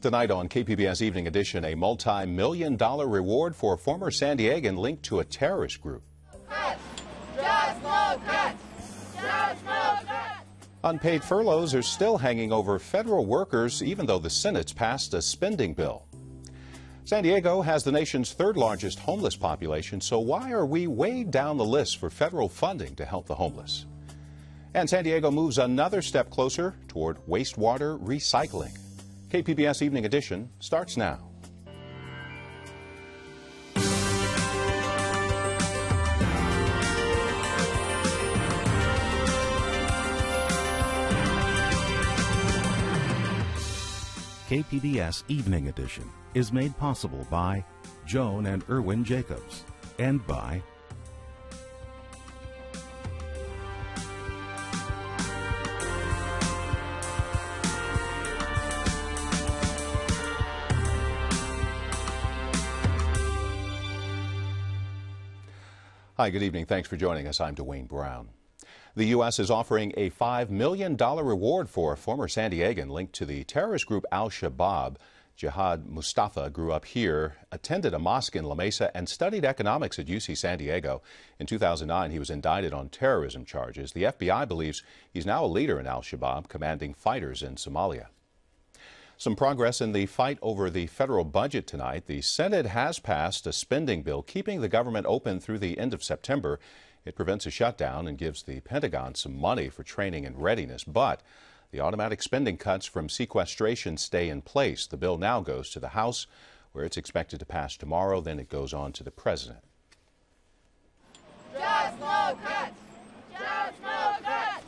Tonight on KPBS Evening Edition, a multi-million-dollar reward for a former San Diegan linked to a terrorist group. Cuts! Just no cuts! Just no cuts! Unpaid furloughs are still hanging over federal workers, even though the Senate's passed a spending bill. San Diego has the nation's third largest homeless population, so why are we way down the list for federal funding to help the homeless? And San Diego moves another step closer toward wastewater recycling. KPBS Evening Edition starts now. KPBS Evening Edition is made possible by Joan and Irwin Jacobs and by Hi, good evening. Thanks for joining us. I'm Dwayne Brown. The U.S. is offering a $5 million reward for a former San Diegan linked to the terrorist group Al-Shabaab. Jihad Mustafa grew up here, attended a mosque in La Mesa, and studied economics at UC San Diego. In 2009, he was indicted on terrorism charges. The FBI believes he's now a leader in Al-Shabaab, commanding fighters in Somalia. Some progress in the fight over the federal budget tonight. The Senate has passed a spending bill keeping the government open through the end of September. It prevents a shutdown and gives the Pentagon some money for training and readiness. But the automatic spending cuts from sequestration stay in place. The bill now goes to the House, where it's expected to pass tomorrow. Then it goes on to the President. Just no cuts! Just no cuts!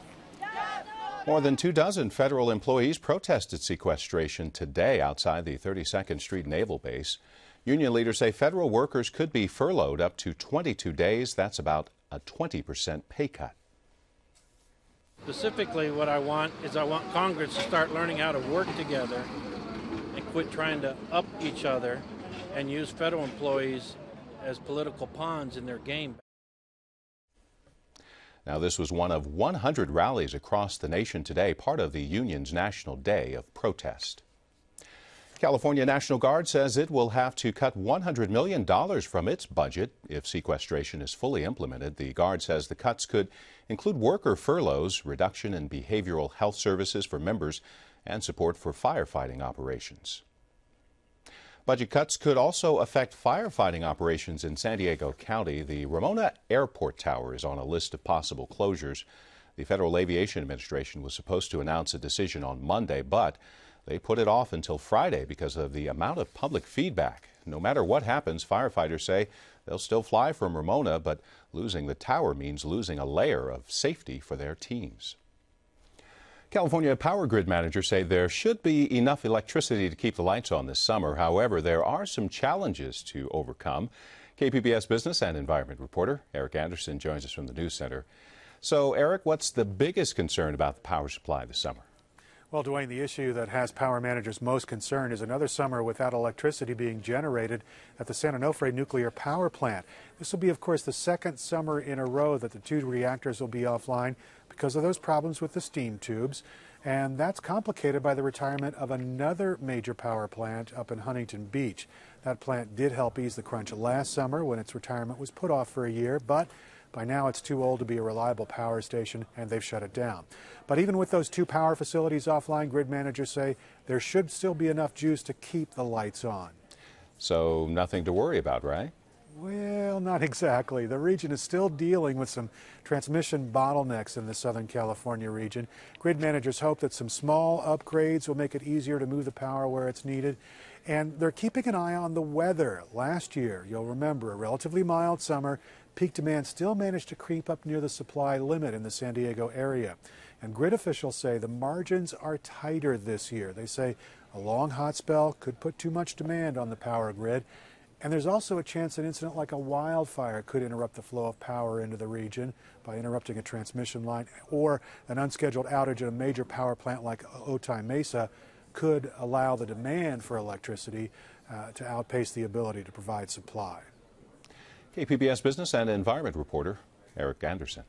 More than 24 federal employees protested sequestration today outside the 32nd Street Naval Base. Union leaders say federal workers could be furloughed up to 22 days. That's about a 20% pay cut. Specifically, what I want Congress to start learning how to work together and quit trying to up each other and use federal employees as political pawns in their game. Now, this was one of 100 rallies across the nation today, part of the union's National Day of Protest. California National Guard says it will have to cut $100 million from its budget if sequestration is fully implemented. The Guard says the cuts could include worker furloughs, reduction in behavioral health services for members, and support for firefighting operations. Budget cuts could also affect firefighting operations in San Diego County. The Ramona Airport Tower is on a list of possible closures. The Federal Aviation Administration was supposed to announce a decision on Monday, but they put it off until Friday because of the amount of public feedback. No matter what happens, firefighters say they'll still fly from Ramona, but losing the tower means losing a layer of safety for their teams. California power grid managers say there should be enough electricity to keep the lights on this summer. However, there are some challenges to overcome. KPBS business and environment reporter Eric Anderson joins us from the News Center. So, Eric, what's the biggest concern about the power supply this summer? Well, Dwayne, the issue that has power managers most concerned is another summer without electricity being generated at the San Onofre nuclear power plant. This will be, of course, the second summer in a row that the two reactors will be offline because of those problems with the steam tubes. And that's complicated by the retirement of another major power plant up in Huntington Beach. That plant did help ease the crunch last summer when its retirement was put off for a year, but by now it's too old to be a reliable power station and they've shut it down. But even with those two power facilities offline, grid managers say there should still be enough juice to keep the lights on. So nothing to worry about, right? Well, not exactly. The region is still dealing with some transmission bottlenecks in the Southern California region. Grid managers hope that some small upgrades will make it easier to move the power where it's needed. And they're keeping an eye on the weather. Last year, you'll remember, a relatively mild summer, peak demand still managed to creep up near the supply limit in the San Diego area. And grid officials say the margins are tighter this year. They say a long hot spell could put too much demand on the power grid. And there's also a chance an incident like a wildfire could interrupt the flow of power into the region by interrupting a transmission line, or an unscheduled outage at a major power plant like Otay Mesa could allow the demand for electricity to outpace the ability to provide supply. KPBS business and environment reporter Eric Anderson.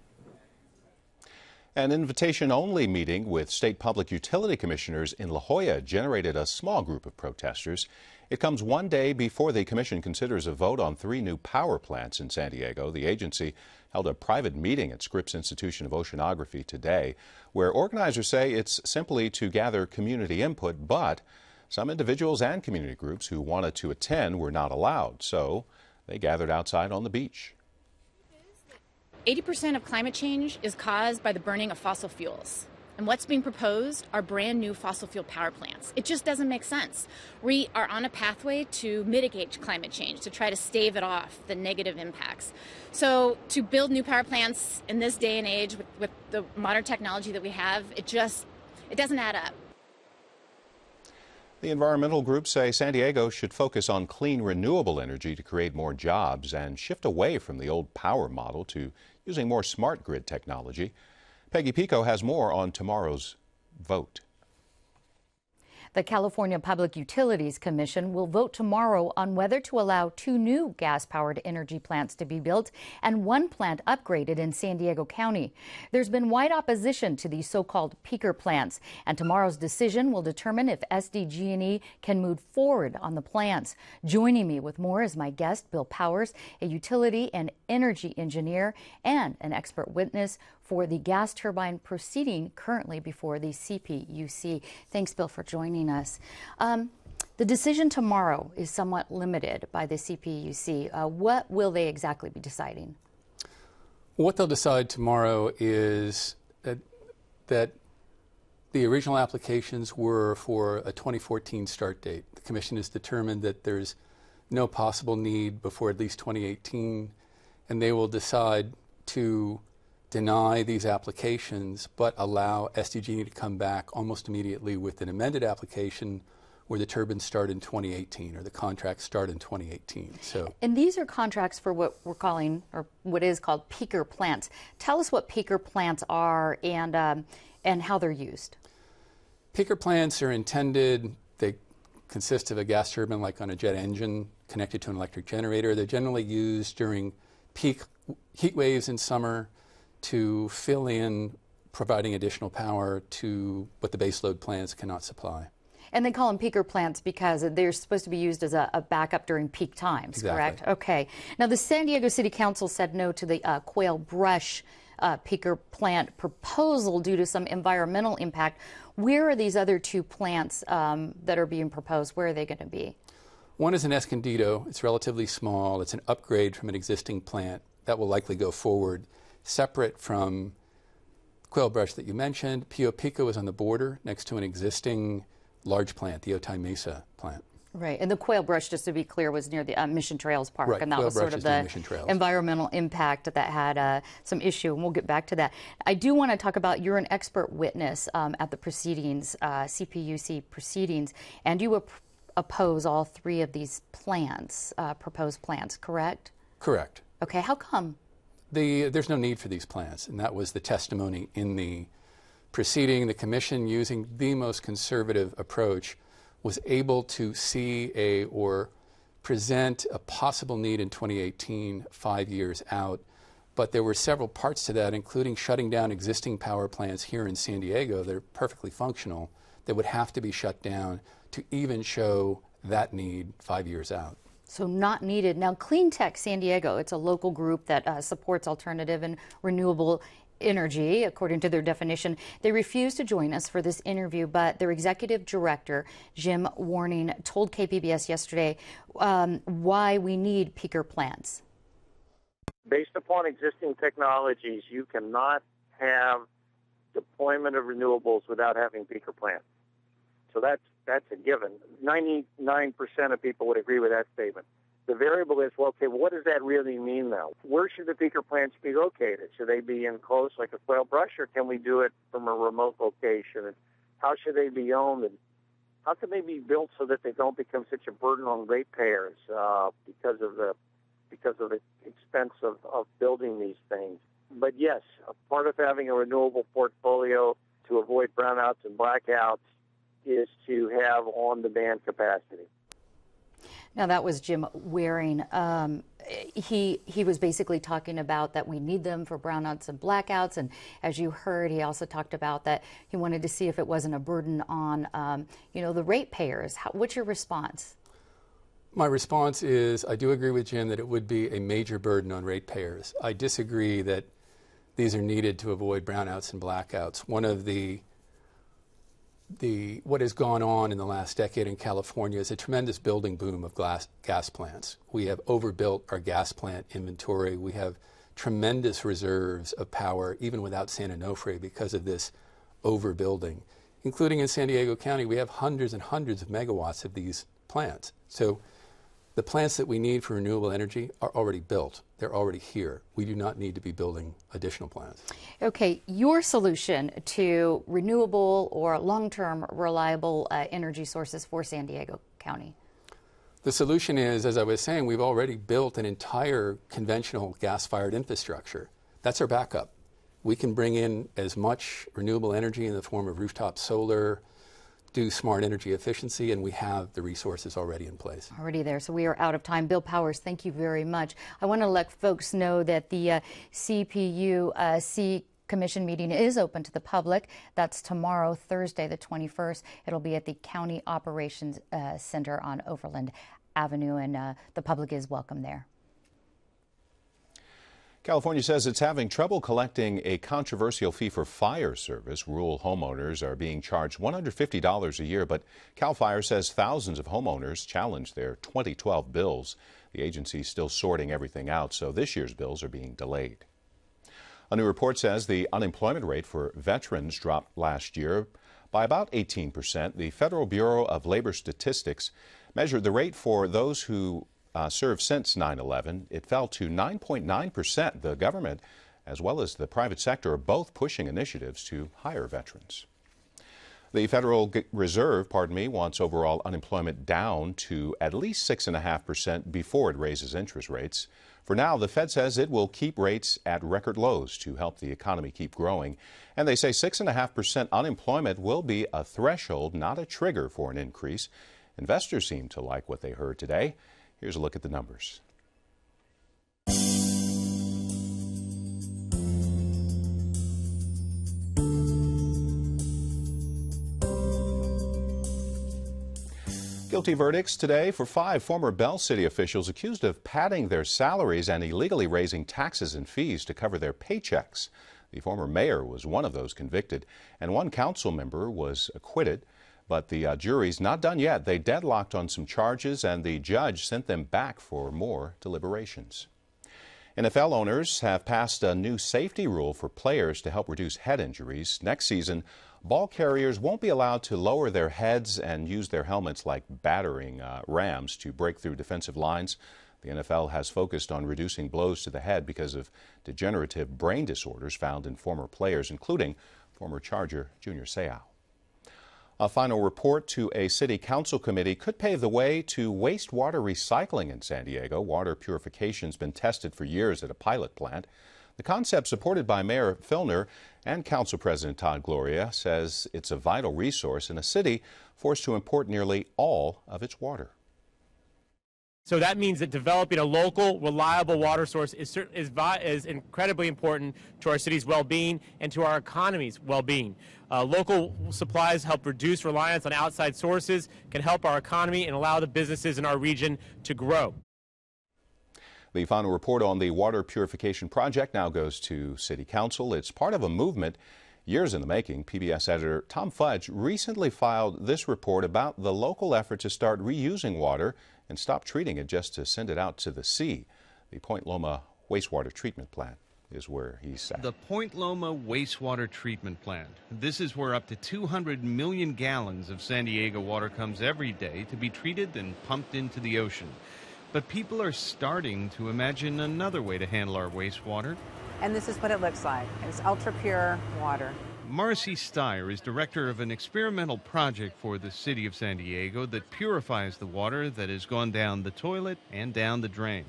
An invitation-only meeting with state public utility commissioners in La Jolla generated a small group of protesters. It comes one day before the commission considers a vote on 3 new power plants in San Diego. The agency held a private meeting at Scripps Institution of Oceanography today, where organizers say it's simply to gather community input, but some individuals and community groups who wanted to attend were not allowed, so they gathered outside on the beach. 80% of climate change is caused by the burning of fossil fuels. And what's being proposed are brand new fossil fuel power plants. It just doesn't make sense. We are on a pathway to mitigate climate change, to try to stave it off, the negative impacts. So to build new power plants in this day and age with the modern technology that we have, it doesn't add up. The environmental groups say San Diego should focus on clean, renewable energy to create more jobs and shift away from the old power model to using more smart grid technology. Peggy Pico has more on tomorrow's vote. The California Public Utilities Commission will vote tomorrow on whether to allow 2 new gas-powered energy plants to be built and 1 plant upgraded in San Diego County. There's been wide opposition to these so-called peaker plants, and tomorrow's decision will determine if SDG&E can move forward on the plants. Joining me with more is my guest, Bill Powers, a utility and energy engineer and an expert witness for the gas turbine proceeding currently before the CPUC. Thanks, Bill, for joining us. The decision tomorrow is somewhat limited by the CPUC. What will they exactly be deciding? What they'll decide tomorrow is that the original applications were for a 2014 start date. The Commission has determined that there's no possible need before at least 2018, and they will decide to deny these applications but allow SDG&E to come back almost immediately with an amended application where the turbines start in 2018 or the contracts start in 2018. And these are contracts for what we're calling, or what is called, peaker plants. Tell us what peaker plants are and how they're used. Peaker plants are intended, they consist of a gas turbine like on a jet engine connected to an electric generator. They're generally used during peak heat waves in summer to fill in, providing additional power to what the baseload plants cannot supply. And they call them peaker plants because they're supposed to be used as a backup during peak times, exactly. Correct? Okay. Now, the San Diego City Council said no to the Quail Brush peaker plant proposal due to some environmental impact. Where are these other 2 plants that are being proposed? Where are they going to be? One is in Escondido. It's relatively small. It's an upgrade from an existing plant that will likely go forward. Separate from Quail Brush that you mentioned, Pio Pico is on the border next to an existing large plant, the Otay Mesa plant. Right, and the Quail Brush, just to be clear, was near the Mission Trails Park, right. And that Quail was Brush sort of the environmental impact that had some issue, and we'll get back to that. I do want to talk about, you're an expert witness at the proceedings, CPUC proceedings, and you oppose all 3 of these plants, proposed plants, correct? Correct. Okay, how come? There's no need for these plants, and that was the testimony in the proceeding. The Commission, using the most conservative approach, was able to see or present a possible need in 2018, 5 years out. But there were several parts to that, including shutting down existing power plants here in San Diego that are perfectly functional, that would have to be shut down to even show that need 5 years out. So not needed. Now, Clean Tech San Diego, it's a local group that supports alternative and renewable energy, according to their definition. They refused to join us for this interview, but their executive director, Jim Warning, told KPBS yesterday why we need peaker plants. Based upon existing technologies, you cannot have deployment of renewables without having peaker plants. So that's a given. 99% of people would agree with that statement. The variable is, well, okay, what does that really mean now? Where should the peaker plants be located? Should they be in close like a Quail Brush, or can we do it from a remote location? And how should they be owned? And how can they be built so that they don't become such a burden on ratepayers because of the expense of building these things? But yes, a part of having a renewable portfolio to avoid brownouts and blackouts is to have on-demand capacity. Now, that was Jim Waring. He was basically talking about that we need them for brownouts and blackouts, and as you heard, he also talked about that he wanted to see if it wasn't a burden on, the ratepayers. What's your response? My response is I do agree with Jim that it would be a major burden on ratepayers. I disagree that these are needed to avoid brownouts and blackouts. One of what has gone on in the last decade in California is a tremendous building boom of gas plants. We have overbuilt our gas plant inventory. We have tremendous reserves of power, even without San Onofre, because of this overbuilding. Including in San Diego County, we have hundreds and hundreds of megawatts of these plants. So the plants that we need for renewable energy are already built. They're already here. We do not need to be building additional plants. Okay, your solution to renewable or long-term reliable energy sources for San Diego County? The solution is, as I was saying, we've already built an entire conventional gas-fired infrastructure. That's our backup. We can bring in as much renewable energy in the form of rooftop solar, do smart energy efficiency, and we have the resources already in place. Already there. So we are out of time. Bill Powers, thank you very much. I want to let folks know that the CPUC Commission meeting is open to the public. That's tomorrow, Thursday, the 21st. It'll be at the County Operations Center on Overland Avenue, and the public is welcome there. California says it's having trouble collecting a controversial fee for fire service. Rural homeowners are being charged $150 a year, but CAL FIRE says thousands of homeowners challenged their 2012 bills. The agency is still sorting everything out, so this year's bills are being delayed. A new report says the unemployment rate for veterans dropped last year by about 18%. The Federal Bureau of Labor Statistics measured the rate for those who served since 9/11. It fell to 9.9%. The government, as well as the private sector, are both pushing initiatives to hire veterans. The Federal Reserve, wants overall unemployment down to at least 6.5% before it raises interest rates. For now, the Fed says it will keep rates at record lows to help the economy keep growing. And they say 6.5% unemployment will be a threshold, not a trigger for an increase. Investors seem to like what they heard today. Here's a look at the numbers. Guilty verdicts today for 5 former Bell City officials accused of padding their salaries and illegally raising taxes and fees to cover their paychecks. The former mayor was one of those convicted, and one council member was acquitted. But the jury's not done yet. They deadlocked on some charges, and the judge sent them back for more deliberations. NFL owners have passed a new safety rule for players to help reduce head injuries. Next season, ball carriers won't be allowed to lower their heads and use their helmets like battering rams to break through defensive lines. The NFL has focused on reducing blows to the head because of degenerative brain disorders found in former players, including former Charger Junior Seau. A final report to a city council committee could pave the way to wastewater recycling in San Diego. Water purification has been tested for years at a pilot plant. The concept, supported by Mayor Filner and Council President Todd Gloria, says it's a vital resource in a city forced to import nearly all of its water. So that means that developing a local, reliable water source is incredibly important to our city's well-being and to our economy's well-being. Local supplies help reduce reliance on outside sources, can help our economy and allow the businesses in our region to grow. The final report on the water purification project now goes to City Council. It's part of a movement years in the making. PBS editor Tom Fudge recently filed this report about the local effort to start reusing water and stop treating it just to send it out to the sea. The Point Loma wastewater treatment plant is where he's at. The Point Loma wastewater treatment plant. This is where up to 200 million gallons of San Diego water comes every day to be treated and pumped into the ocean. But people are starting to imagine another way to handle our wastewater. And this is what it looks like. It's ultra pure water. Marcy Steyer is director of an experimental project for the city of San Diego that purifies the water that has gone down the toilet and down the drain.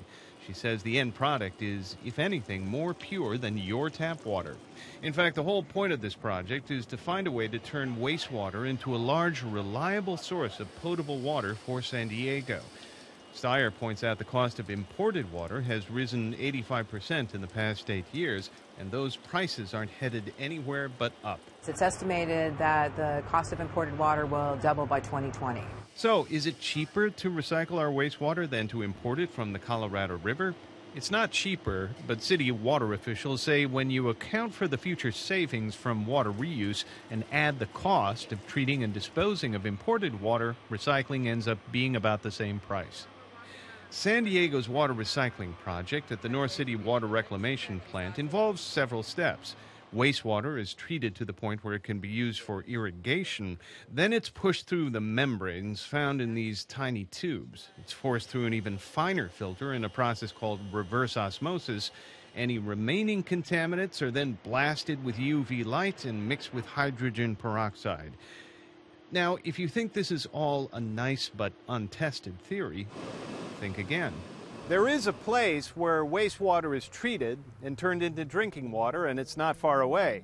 She says the end product is, if anything, more pure than your tap water. In fact, the whole point of this project is to find a way to turn wastewater into a large, reliable source of potable water for San Diego. Steyer points out the cost of imported water has risen 85% in the past 8 years, and those prices aren't headed anywhere but up. It's estimated that the cost of imported water will double by 2020. So, is it cheaper to recycle our wastewater than to import it from the Colorado River? It's not cheaper, but city water officials say when you account for the future savings from water reuse and add the cost of treating and disposing of imported water, recycling ends up being about the same price. San Diego's water recycling project at the North City Water Reclamation Plant involves several steps. Wastewater is treated to the point where it can be used for irrigation. Then it's pushed through the membranes found in these tiny tubes. It's forced through an even finer filter in a process called reverse osmosis. Any remaining contaminants are then blasted with UV light and mixed with hydrogen peroxide. Now, if you think this is all a nice but untested theory, think again. There is a place where wastewater is treated and turned into drinking water, and it's not far away.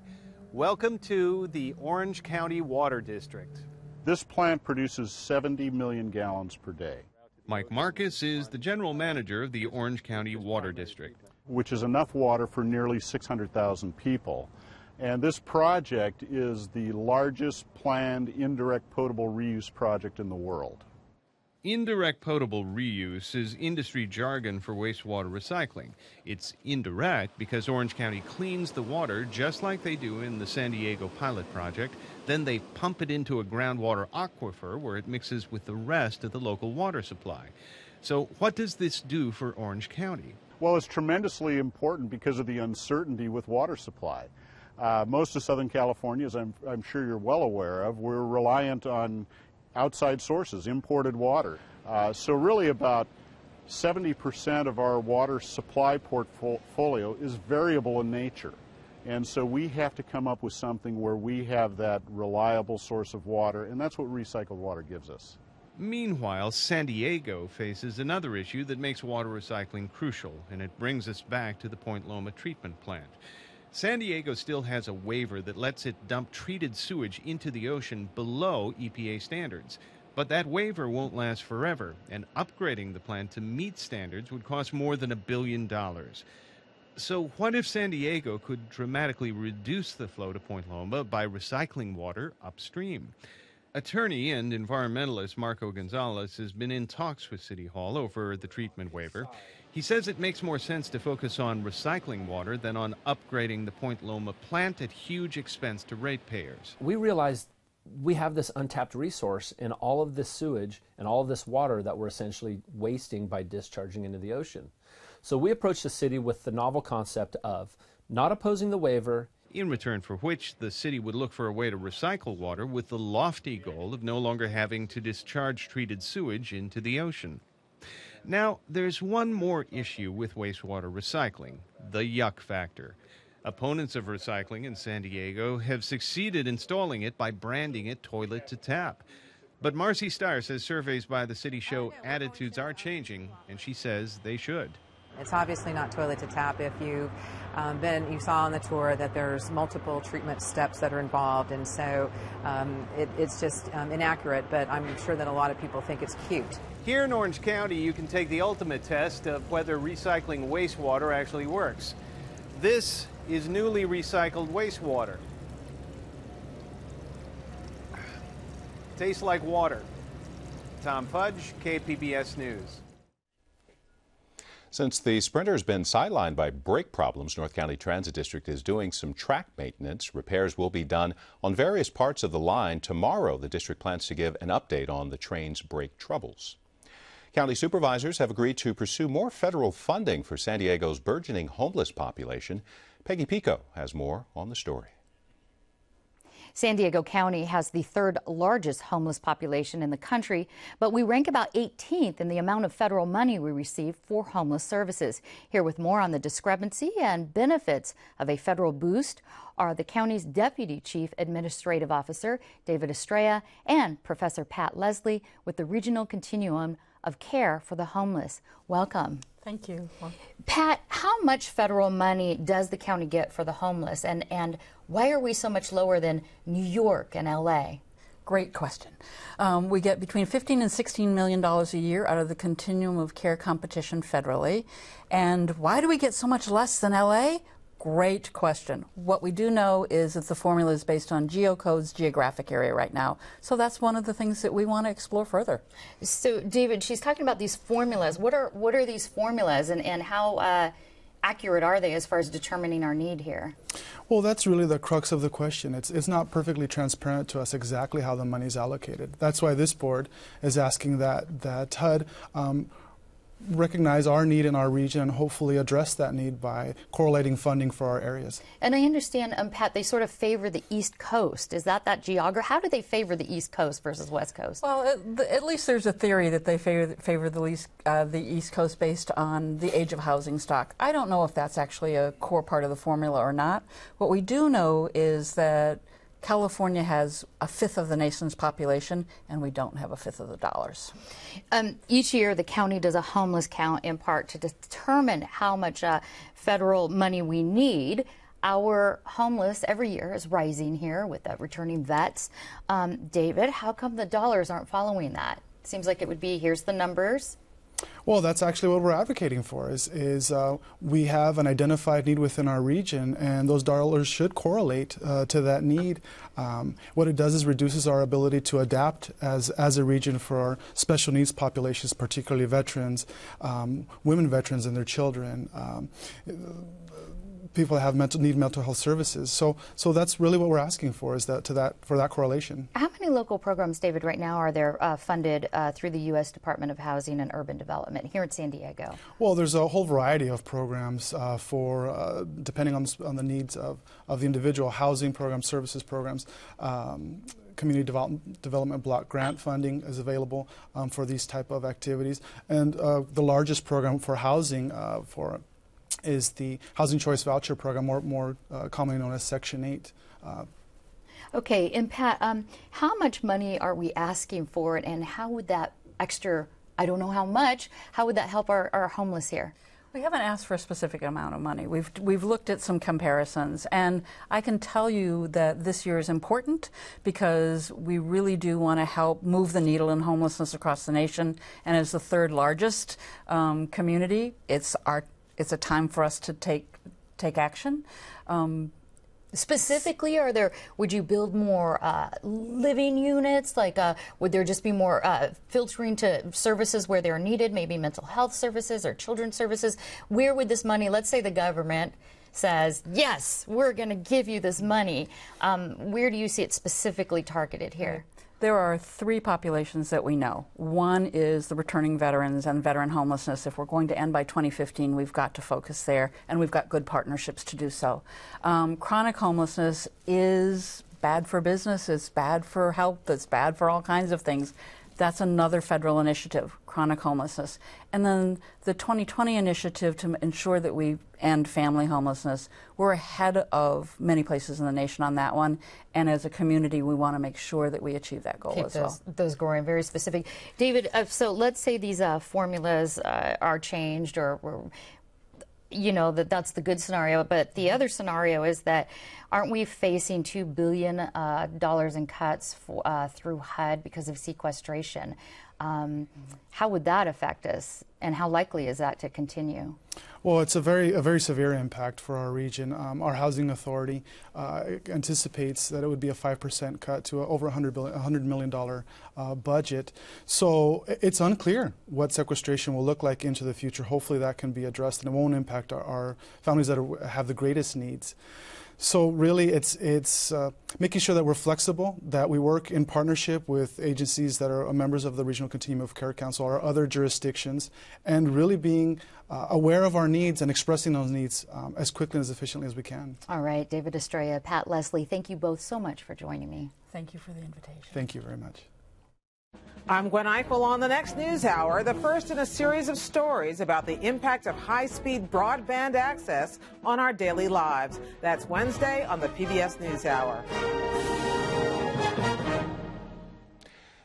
Welcome to the Orange County Water District. This plant produces 70 million gallons per day. Mike Marcus is the general manager of the Orange County Water District, which is enough water for nearly 600,000 people. And this project is the largest planned indirect potable reuse project in the world. Indirect potable reuse is industry jargon for wastewater recycling. It's indirect because Orange County cleans the water just like they do in the San Diego pilot project. Then they pump it into a groundwater aquifer where it mixes with the rest of the local water supply. So what does this do for Orange County? Well, it's tremendously important because of the uncertainty with water supply. Most of Southern California, as I'm sure you're well aware of, we're reliant on outside sources, imported water. So really about 70% of our water supply portfolio is variable in nature. And so we have to come up with something where we have that reliable source of water, and that's what recycled water gives us. Meanwhile, San Diego faces another issue that makes water recycling crucial, and it brings us back to the Point Loma treatment plant. San Diego still has a waiver that lets it dump treated sewage into the ocean below EPA standards. But that waiver won't last forever, and upgrading the plant to meet standards would cost more than $1 billion. So what if San Diego could dramatically reduce the flow to Point Loma by recycling water upstream? Attorney and environmentalist Marco Gonzalez has been in talks with City Hall over the treatment waiver. He says it makes more sense to focus on recycling water than on upgrading the Point Loma plant at huge expense to ratepayers. We realized we have this untapped resource in all of this sewage and all of this water that we're essentially wasting by discharging into the ocean. So we approached the city with the novel concept of not opposing the waiver, in return for which the city would look for a way to recycle water with the lofty goal of no longer having to discharge treated sewage into the ocean. Now, there's one more issue with wastewater recycling, the yuck factor. Opponents of recycling in San Diego have succeeded installing it by branding it toilet to tap. But Marcy Steyer says surveys by the city show attitudes are changing, and she says they should. It's obviously not toilet to tap. If you you saw on the tour that there's multiple treatment steps that are involved, and so it's just inaccurate, but I'm sure that a lot of people think it's cute. Here in Orange County, you can take the ultimate test of whether recycling wastewater actually works. This is newly recycled wastewater. Tastes like water. Tom Fudge, KPBS News. Since the Sprinter has been sidelined by brake problems, North County Transit District is doing some track maintenance. Repairs will be done on various parts of the line. Tomorrow, the district plans to give an update on the train's brake troubles. County supervisors have agreed to pursue more federal funding for San Diego's burgeoning homeless population. Peggy Pico has more on the story. San Diego County has the third largest homeless population in the country, but we rank about 18th in the amount of federal money we receive for homeless services. Here with more on the discrepancy and benefits of a federal boost are the county's Deputy Chief Administrative Officer, David Estrella, and Professor Pat Leslie with the Regional Continuum of Care for the Homeless. Welcome. Thank you. Pat, how much federal money does the county get for the homeless, and why are we so much lower than New York and LA? Great question. We get between $15 and $16 million a year out of the continuum of care competition federally. And why do we get so much less than LA? Great question. What we do know is that the formula is based on geocodes, geographic area right now. So that's one of the things that we want to explore further. So, David, she's talking about these formulas. What are these formulas, and how accurate are they as far as determining our need here? Well, that's really the crux of the question. It's not perfectly transparent to us exactly how the money is allocated. That's why this board is asking that HUD recognize our need in our region and hopefully address that need by correlating funding for our areas. And I understand, Pat, they sort of favor the East Coast. Is that geography? How do they favor the East Coast versus West Coast? Well, at least there's a theory that they favor the East Coast based on the age of housing stock. I don't know if that's actually a core part of the formula or not. What we do know is that California has a fifth of the nation's population, and we don't have a fifth of the dollars. Each year, the county does a homeless count in part to determine how much federal money we need. Our homeless every year is rising here with returning vets. David, how come the dollars aren't following that? Seems like it would be, here's the numbers. Well, that's actually what we're advocating for, is we have an identified need within our region, and those dollars should correlate to that need. What it does is reduces our ability to adapt as a region for our special needs populations, particularly veterans, women veterans and their children, people that have need mental health services. So that's really what we're asking for, is for that correlation. How many local programs, David, right now are there funded through the U.S. Department of Housing and Urban Development here in San Diego? Well, there's a whole variety of programs for depending on the needs of the individual. Housing programs, services programs. Community development block grant funding is available for these type of activities, and the largest program for housing is the Housing Choice Voucher Program, more commonly known as Section 8. Okay, and Pat, how much money are we asking for, and how would that extra, I don't know how much, how would that help our homeless here? We haven't asked for a specific amount of money. We've looked at some comparisons, and I can tell you that this year is important because we really do want to help move the needle in homelessness across the nation. And as the third largest community, it's a time for us to take action. Specifically, would you build more living units? Like, would there just be more filtering to services where they're needed, maybe mental health services or children's services? Where would this money, let's say the government says, yes, we're going to give you this money. Where do you see it specifically targeted here? There are three populations that we know. One is the returning veterans and veteran homelessness. If we're going to end by 2015, we've got to focus there, and we've got good partnerships to do so. Chronic homelessness is bad for business, it's bad for health, it's bad for all kinds of things. That's another federal initiative, chronic homelessness. And then the 2020 initiative to ensure that we end family homelessness. We're ahead of many places in the nation on that one. And as a community, we want to make sure that we achieve that goal as well. Those growing, very specific. David, so let's say these formulas are changed, or you know, that's the good scenario, but the other scenario is that aren't we facing $2 billion in cuts through HUD because of sequestration? How would that affect us, and how likely is that to continue? Well, it's a very severe impact for our region. Our housing authority anticipates that it would be a 5% cut to over $100 million budget. So it's unclear what sequestration will look like into the future. Hopefully that can be addressed, and it won't impact our families that have the greatest needs. So really, it's making sure that we're flexible, that we work in partnership with agencies that are members of the Regional Continuum of Care Council or other jurisdictions, and really being aware of our needs and expressing those needs as quickly and as efficiently as we can. All right, David Estrella, Pat Leslie, thank you both so much for joining me. Thank you for the invitation. Thank you very much. I'm Gwen Eichel on the next News Hour, the first in a series of stories about the impact of high-speed broadband access on our daily lives. That's Wednesday on the PBS News Hour.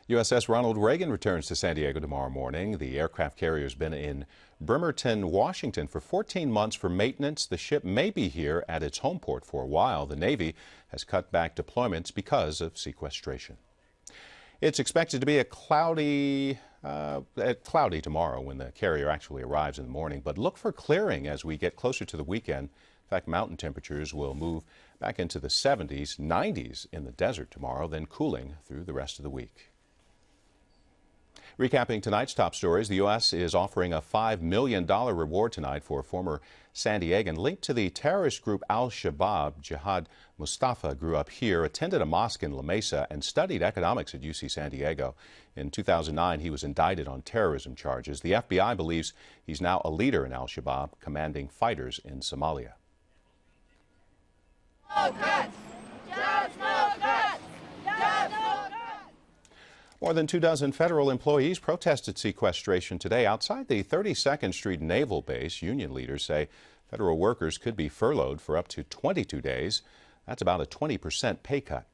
USS Ronald Reagan returns to San Diego tomorrow morning. The aircraft carrier has been in Bremerton, Washington for 14 months for maintenance. The ship may be here at its home port for a while. The Navy has cut back deployments because of sequestration. It's expected to be cloudy tomorrow when the carrier actually arrives in the morning, but look for clearing as we get closer to the weekend. In fact, mountain temperatures will move back into the 70s, 90s in the desert tomorrow, then cooling through the rest of the week. Recapping tonight's top stories, the U.S. is offering a $5 million reward tonight for a former San Diegan linked to the terrorist group Al-Shabaab. Jihad Mustafa grew up here, attended a mosque in La Mesa, and studied economics at UC San Diego. In 2009, he was indicted on terrorism charges. The FBI believes he's now a leader in Al-Shabaab, commanding fighters in Somalia. More than 24 federal employees protested sequestration today outside the 32nd Street Naval Base. Union leaders say federal workers could be furloughed for up to 22 days. That's about a 20% pay cut.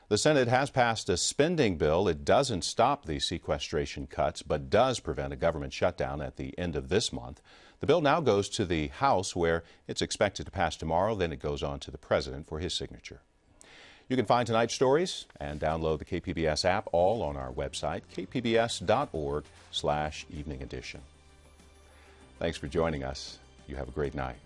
The Senate has passed a spending bill. It doesn't stop the sequestration cuts, but does prevent a government shutdown at the end of this month. The bill now goes to the House, where it's expected to pass tomorrow. Then it goes on to the President for his signature. You can find tonight's stories and download the KPBS app all on our website, kpbs.org/evening edition. Thanks for joining us. You have a great night.